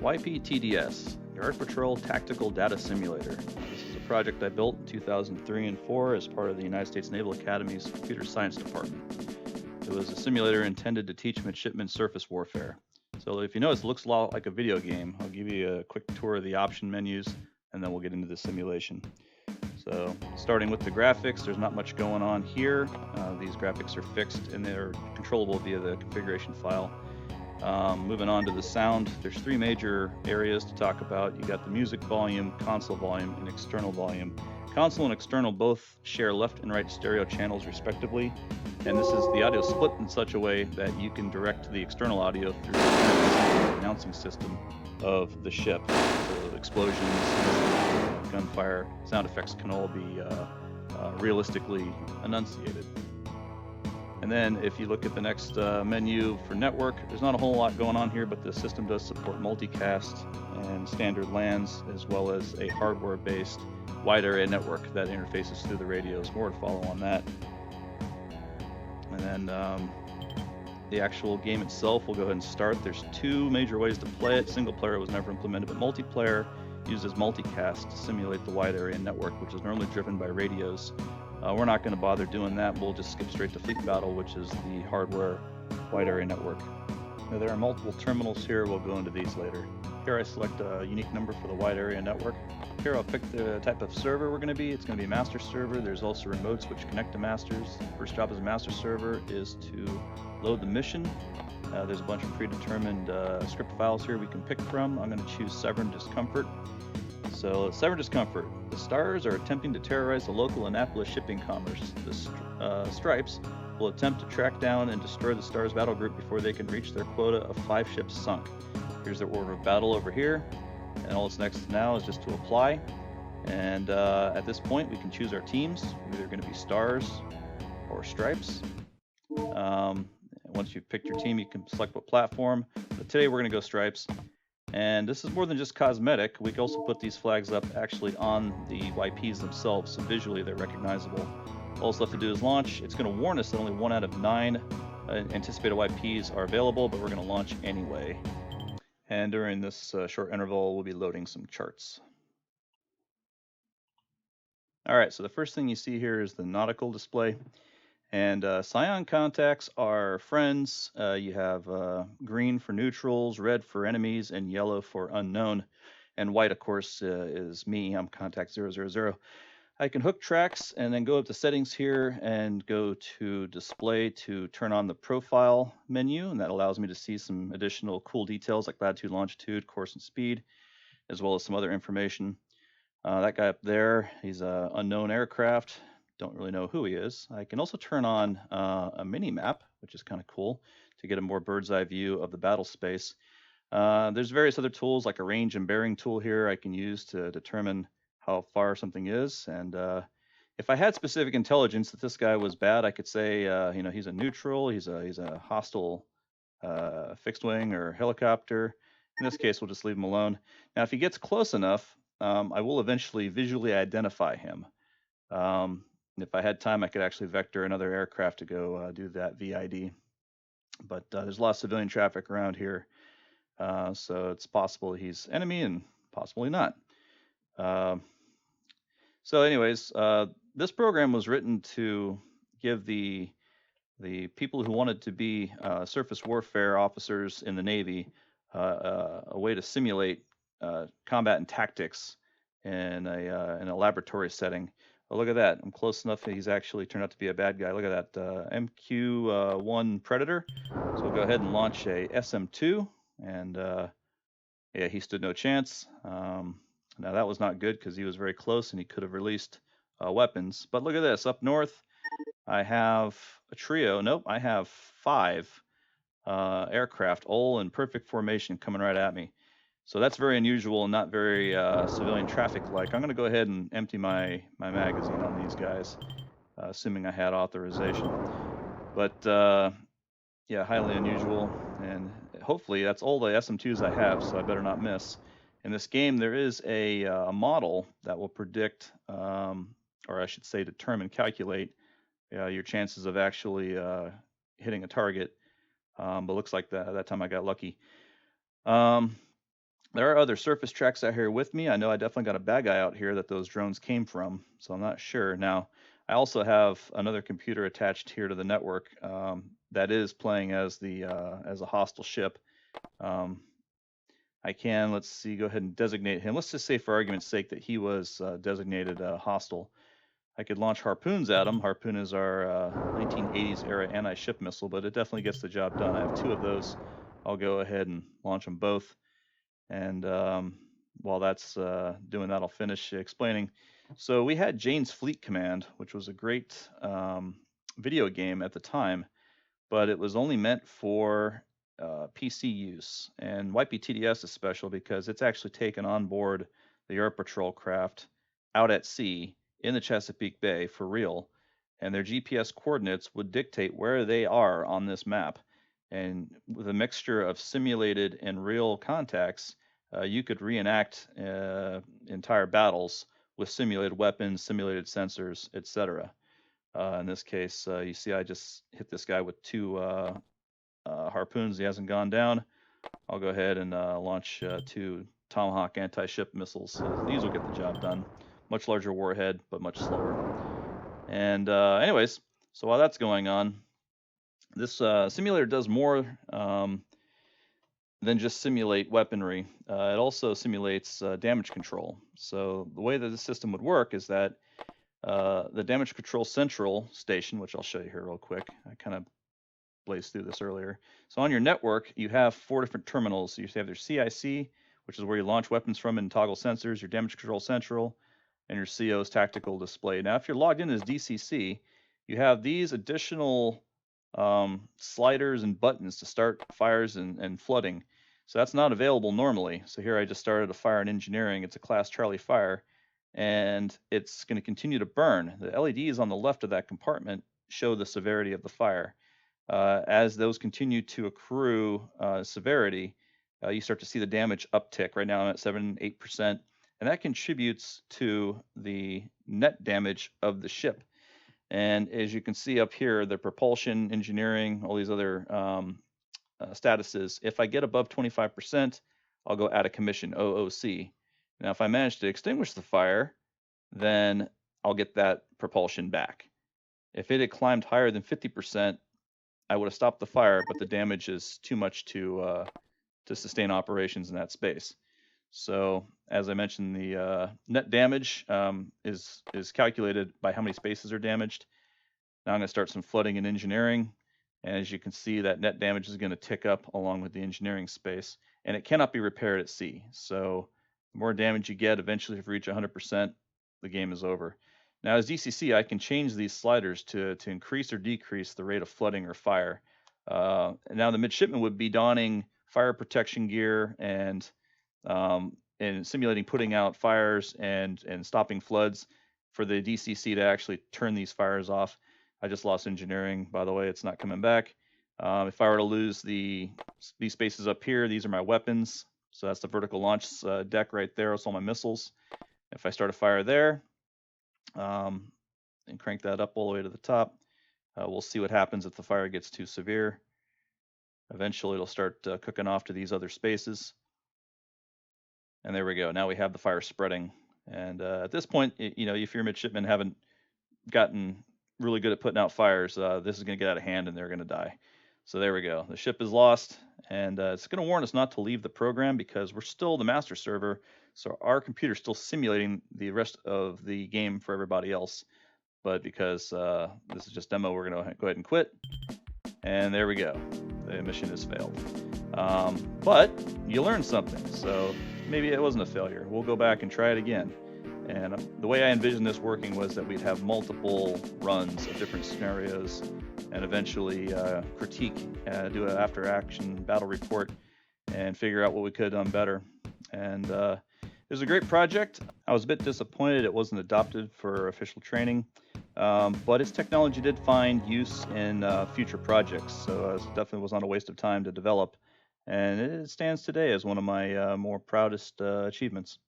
YP-TDS, Yard Patrol Tactical Data Simulator. This is a project I built in 2003 and 4 as part of the United States Naval Academy's Computer Science Department. It was a simulator intended to teach midshipmen surface warfare. So if you notice, it looks a lot like a video game. I'll give you a quick tour of the option menus, and then we'll get into the simulation. So starting with the graphics, there's not much going on here. These graphics are fixed and they're controllable via the configuration file. Moving on to the sound, there's three major areas to talk about. You got the music volume, console volume, and external volume. Console and external both share left and right stereo channels respectively, and this is the audio split in such a way that you can direct the external audio through the announcing system of the ship. So explosions, gunfire, sound effects can all be realistically enunciated. And then if you look at the next menu for network, there's not a whole lot going on here, but the system does support multicast and standard LANs, as well as a hardware-based wide area network that interfaces through the radios. More to follow on that. And then the actual game itself, we'll go ahead and start. There's two major ways to play it. Single player was never implemented, but multiplayer uses multicast to simulate the wide area network, which is normally driven by radios. We're not going to bother doing that. We'll just skip straight to Fleet Battle, which is the hardware wide area network. Now, there are multiple terminals here. We'll go into these later. Here I select a unique number for the wide area network. Here I'll pick the type of server we're going to be. It's going to be a master server. There's also remotes which connect to masters. First job as a master server is to load the mission. There's a bunch of predetermined script files here we can pick from. I'm going to choose Severn Discomfort. So, Severn Discomfort. The Stars are attempting to terrorize the local Annapolis shipping commerce. The Stripes will attempt to track down and destroy the Stars battle group before they can reach their quota of 5 ships sunk. Here's their order of battle over here, and all that's next now is just to apply. And at this point, we can choose our teams. We're either going to be Stars or Stripes. Once you've picked your team, you can select what platform. But today we're going to go Stripes. And this is more than just cosmetic. We can also put these flags up actually on the YPs themselves, so visually they're recognizable. All it's left to do is launch. It's going to warn us that only 1 out of 9 anticipated YPs are available, but we're going to launch anyway. And during this short interval, we'll be loading some charts. All right, so the first thing you see here is the nautical display. And cyan contacts are friends. You have green for neutrals, red for enemies, and yellow for unknown. And white, of course, is me. I'm contact 000. I can hook tracks and then go up to settings here and go to display to turn on the profile menu. And that allows me to see some additional cool details like latitude, longitude, course, and speed, as well as some other information. That guy up there, he's an unknown aircraft. Don't really know who he is. I can also turn on a mini map, which is kind of cool, to get a more bird's eye view of the battle space. There's various other tools like a range and bearing tool here I can use to determine how far something is. And if I had specific intelligence that this guy was bad, I could say, he's a neutral, he's a hostile fixed wing or helicopter. In this case, we'll just leave him alone. Now, if he gets close enough, I will eventually visually identify him. If I had time, I could actually vector another aircraft to go do that VID. But there's a lot of civilian traffic around here, so it's possible he's enemy and possibly not. So anyways, this program was written to give the people who wanted to be surface warfare officers in the Navy a way to simulate combat and tactics in a laboratory setting. Oh, look at that. I'm close enough. He's actually turned out to be a bad guy. Look at that MQ-1 Predator. So we'll go ahead and launch a SM-2. And yeah, he stood no chance. Now that was not good because he was very close and he could have released weapons. But look at this. Up north, I have a trio. Nope, I have 5 aircraft, all in perfect formation coming right at me. So that's very unusual and not very civilian traffic-like. I'm going to go ahead and empty my magazine on these guys, assuming I had authorization. But yeah, highly unusual. And hopefully that's all the SM-2s I have, so I better not miss. In this game, there is a model that will predict, or I should say determine, calculate your chances of actually hitting a target. But looks like that time I got lucky. There are other surface tracks out here with me. I know I definitely got a bad guy out here that those drones came from, so I'm not sure. Now, I also have another computer attached here to the network that is playing as a hostile ship. I can, let's see, go ahead and designate him. Let's just say for argument's sake that he was designated hostile. I could launch harpoons at him. Harpoon is our 1980s era anti-ship missile, but it definitely gets the job done. I have 2 of those. I'll go ahead and launch them both. And while that's doing that, I'll finish explaining. So we had Jane's Fleet Command, which was a great video game at the time, but it was only meant for PC use. And YP-TDS is special because it's actually taken on board the Europe Patrol craft out at sea in the Chesapeake Bay for real, and their GPS coordinates would dictate where they are on this map. And with a mixture of simulated and real contacts, you could reenact entire battles with simulated weapons, simulated sensors, etc. In this case, you see I just hit this guy with 2 harpoons. He hasn't gone down. I'll go ahead and launch 2 Tomahawk anti-ship missiles. So these will get the job done. Much larger warhead, but much slower. And anyways, so while that's going on, this simulator does more than just simulate weaponry. It also simulates damage control. So the way that the system would work is that the damage control central station, which I'll show you here real quick. I kind of blazed through this earlier. So on your network, you have 4 different terminals. So you have your CIC, which is where you launch weapons from and toggle sensors, your damage control central, and your CO's tactical display. Now, if you're logged in as DCC, you have these additional sliders and buttons to start fires and flooding. So that's not available normally. So here I just started a fire in engineering. It's a class Charlie fire, and it's going to continue to burn. The LEDs on the left of that compartment show the severity of the fire. As those continue to accrue severity, you start to see the damage uptick. Right now I'm at 7-8%, and that contributes to the net damage of the ship. And as you can see up here, the propulsion, engineering, all these other statuses, if I get above 25%, I'll go out of commission, OOC. Now, if I manage to extinguish the fire, then I'll get that propulsion back. If it had climbed higher than 50%, I would have stopped the fire, but the damage is too much to sustain operations in that space. So, as I mentioned, the net damage is calculated by how many spaces are damaged. Now I'm going to start some flooding and engineering, and as you can see, that net damage is going to tick up along with the engineering space, and it cannot be repaired at sea. So, the more damage you get, eventually if you reach 100%, the game is over. Now, as DCC, I can change these sliders to increase or decrease the rate of flooding or fire. Now, the midshipman would be donning fire protection gear and simulating putting out fires and stopping floods for the DCC to actually turn these fires off. I just lost engineering, by the way. It's not coming back. If I were to lose these spaces up here, these are my weapons. So that's the vertical launch deck right there. That's all my missiles. If I start a fire there, and crank that up all the way to the top, we'll see what happens if the fire gets too severe. Eventually it'll start cooking off to these other spaces. And there we go. Now we have the fire spreading. And at this point, if your midshipmen haven't gotten really good at putting out fires, this is going to get out of hand and they're going to die. So there we go. The ship is lost, and it's going to warn us not to leave the program because we're still the master server. So our computer's still simulating the rest of the game for everybody else. But because this is just demo, we're going to go ahead and quit. And there we go. The mission has failed. But you learned something. So maybe it wasn't a failure. We'll go back and try it again. And the way I envisioned this working was that we'd have multiple runs of different scenarios and eventually critique, do an after-action battle report, and figure out what we could have done better. And it was a great project. I was a bit disappointed it wasn't adopted for official training, but its technology did find use in future projects, so it definitely was not a waste of time to develop. And it stands today as one of my more proudest achievements.